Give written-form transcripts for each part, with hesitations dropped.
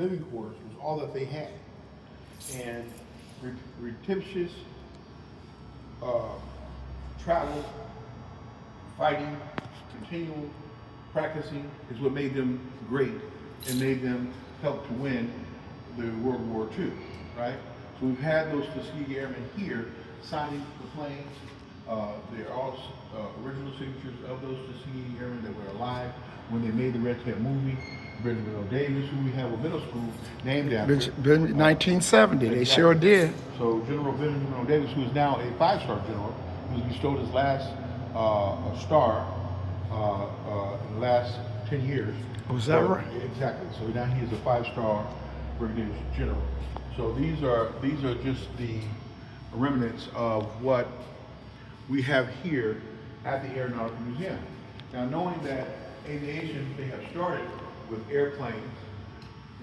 living quarters was all that they had. And repetitious travel, fighting, continual practicing is what made them great and made them help to win the World War II, right? So we've had those Tuskegee Airmen here signing the planes. They're all original signatures of those Tuskegee Airmen that were alive when they made the Red Tent movie. Benjamin O. Davis, who we have a middle school named after. 1970, they exactly. sure did. So General Benjamin O. Davis, who is now a 5-star general, who was bestowed his last star in the last 10 years. Was that right? Exactly. So now he is a 5-star brigadier general. So these are just the remnants of what we have here at the Aeronautical Museum. Now, knowing that aviation, they have started with airplanes,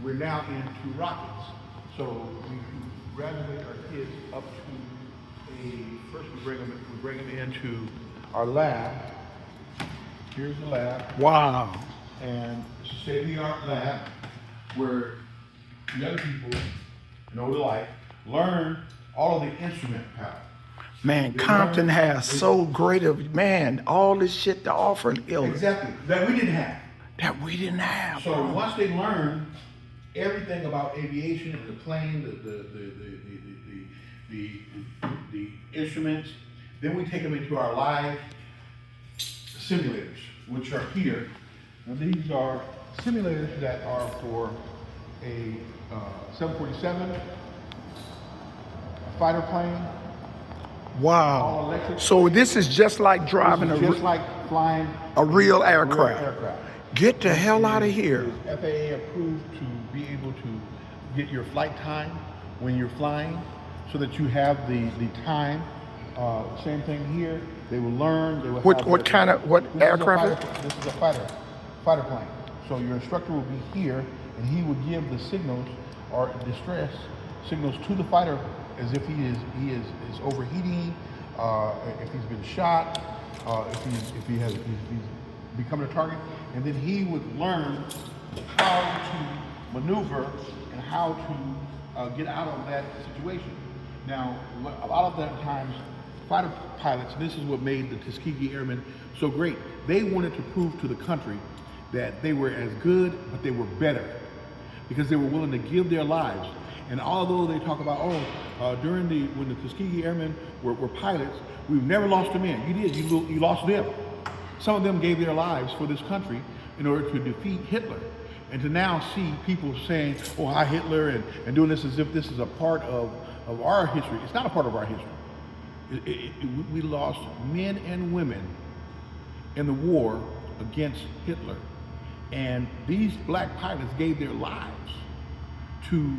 we're now into rockets. So we graduate our kids up to first we bring them into our lab. Here's the lab. Wow. And it's a state-of-the-art lab where young people know the life, learn all of the instrument power. Man, Compton has so great of, man, all this shit to offer in Illinois. Exactly, that we didn't have. That we didn't have. So bro. once they learn everything about aviation, the plane, the instruments, then we take them into our live simulators, which are here. Now these are simulators that are for a 747, a fighter plane. All Wow. electric. So this is just like driving This is just like flying a real a aircraft. Get the hell out of here. It is FAA approved to be able to get your flight time when you're flying, so that you have the time. Same thing here. They will learn. They will What this is a aircraft? This is a fighter plane. So your instructor will be here, and he will give the signals or distress signals to the fighter as if he is overheating, if he's been shot, if he's becoming a target, and then he would learn how to maneuver and how to get out of that situation. Now, a lot of the times, fighter pilots, this is what made the Tuskegee Airmen so great. They wanted to prove to the country that they were as good, but they were better, because they were willing to give their lives. And although they talk about, when the Tuskegee Airmen were pilots, we've never lost a man. You did, you lost them. Some of them gave their lives for this country in order to defeat Hitler. And to now see people saying, oh, hi Hitler, and doing this as if this is a part of our history. It's not a part of our history. We lost men and women in the war against Hitler. And these black pilots gave their lives to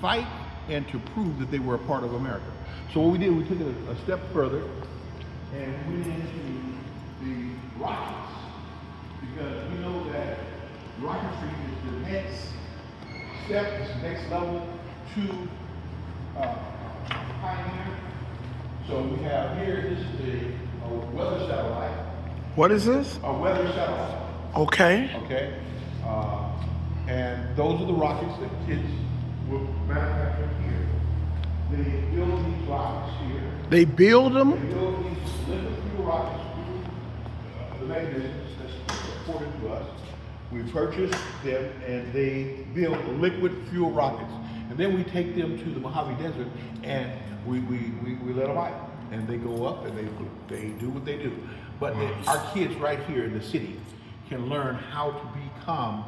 fight and to prove that they were a part of America. So what we did, we took it a step further and went into the rockets, because we know that rocketry is the next step, is the next level to pioneer. So we have here, this is a weather satellite. What is this? A weather satellite. Okay. Okay. And those are the rockets that kids will manufacture here. They build these rockets here. They build They them? build these liquid fuel rockets through the mechanisms that's supported to us. We purchase them, and they build liquid fuel rockets. And then we take them to the Mojave Desert, and we let them out. And they go up, and they do what they do. But our kids right here in the city can learn how to become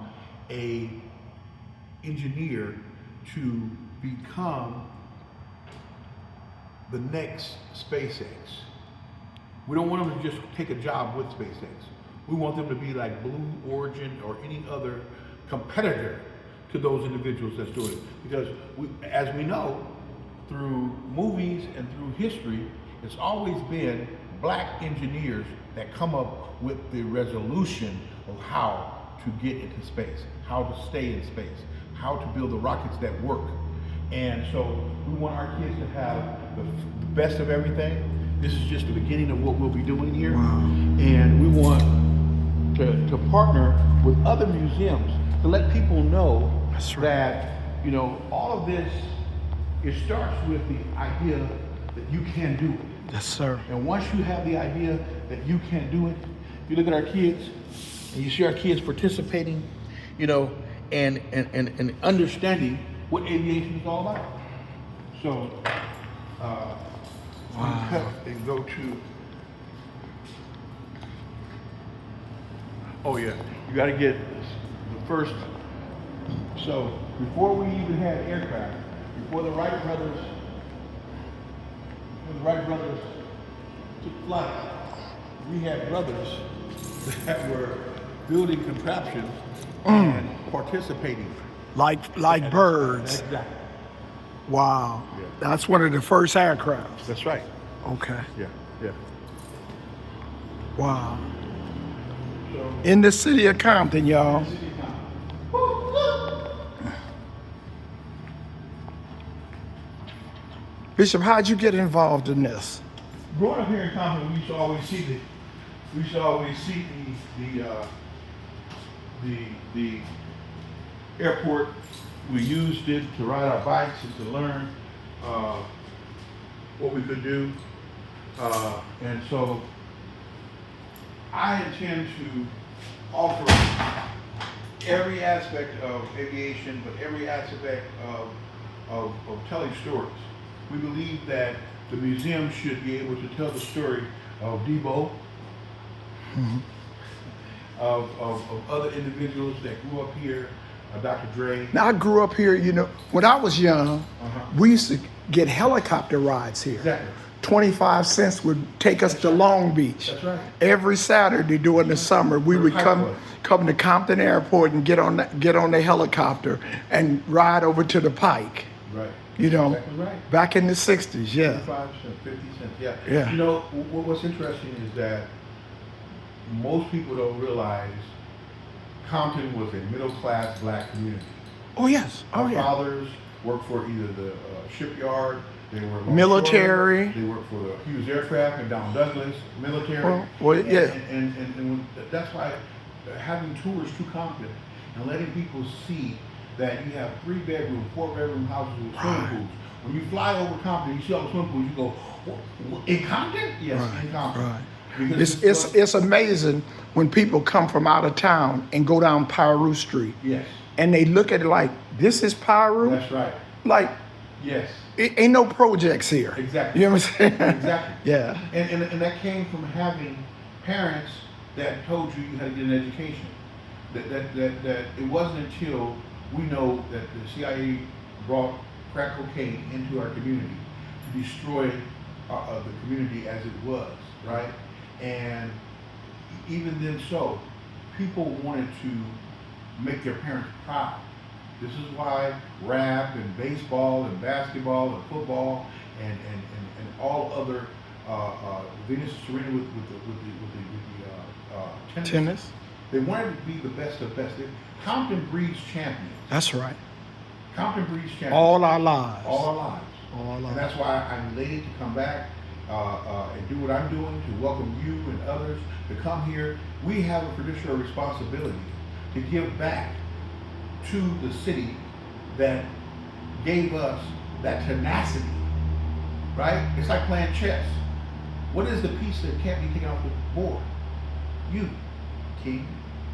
a engineer, to become the next SpaceX. We don't want them to just take a job with SpaceX. We want them to be like Blue Origin or any other competitor to those individuals that's doing it. Because as we know, through movies and through history, it's always been black engineers that come up with the resolution of how to get into space, how to stay in space, how to build the rockets that work. And so we want our kids to have the best of everything. This is just the beginning of what we'll be doing here. Wow. And we want to partner with other museums to let people know That's right. that, you know, all of this, it starts with the idea that you can do it. Yes, sir. And once you have the idea that you can do it, you look at our kids and you see our kids participating, you know, and understanding what aviation is all about. So, wow. Cut and go to, oh yeah, you got to get the first. So before we even had aircraft, before the Wright brothers took flight, we had brothers that were building contraptions and participating. Like birds. Exactly. Wow. Yeah. That's one of the first aircrafts. That's right. Okay. Yeah, yeah. Wow. So, In the city of Compton, y'all. Bishop, how'd you get involved in this? growing up here in Compton, we used to always see the airport. We used it to ride our bikes and to learn what we could do. And so I intend to offer every aspect of aviation, but every aspect of telling stories. We believe that the museum should be able to tell the story of Debo, of other individuals that grew up here, Dr. Dre. Now, I grew up here, you know, when I was young, we used to get helicopter rides here. Exactly. 25 cents would take us to Long Beach. That's right. Every Saturday during the summer, we would come to Compton Airport and get on the helicopter and ride over to the Pike. Right. You know, Exactly right. back in the 60s, yeah. 25 cents, 50 cents, yeah. Yeah. You know, what's interesting is that most people don't realize Compton was a middle-class black community. Oh, yes. Oh, Our yeah. fathers worked for either the shipyard, they were Military. they worked for the Hughes Aircraft and Down Douglas, military. Well, yeah. And that's why having tours to Compton and letting people see that you have 3-bedroom, 4-bedroom houses with swimming pools. When you fly over Compton, you see all the swimming pools, you go, in Compton? Yes, Right, in Compton. right. Because It's amazing when people come from out of town and go down Piru Street. Yes. And they look at it like, this is Piru? That's right. Like, Yes. it ain't no projects here. Exactly. You know what I'm saying? Exactly. Yeah. And that came from having parents that told you you had to get an education. That it wasn't until we know that the CIA brought crack cocaine into our community to destroy the community as it was, right? And even then so, people wanted to make their parents proud. This is why rap and baseball and basketball and football and all other Venus Serena with the tennis. They wanted to be the best of best. Compton breeds champions. That's right. Compton breeds champions. All our lives. All our lives. All our lives. And that's why I'm elated to come back and do what I'm doing, to welcome you and others to come here. We have a fiduciary responsibility to give back to the city that gave us that tenacity, right? It's like playing chess. What is the piece that can't be taken off the board? You, king,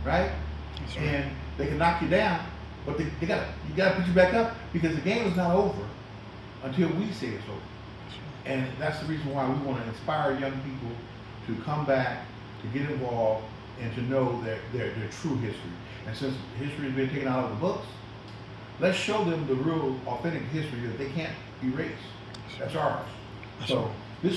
right? That's right. And they can knock you down, but you gotta put you back up because the game is not over until we say it's over. And that's the reason why we want to inspire young people to come back, to get involved, and to know their true history. And since history has been taken out of the books, let's show them the real, authentic history that they can't erase. That's ours. So this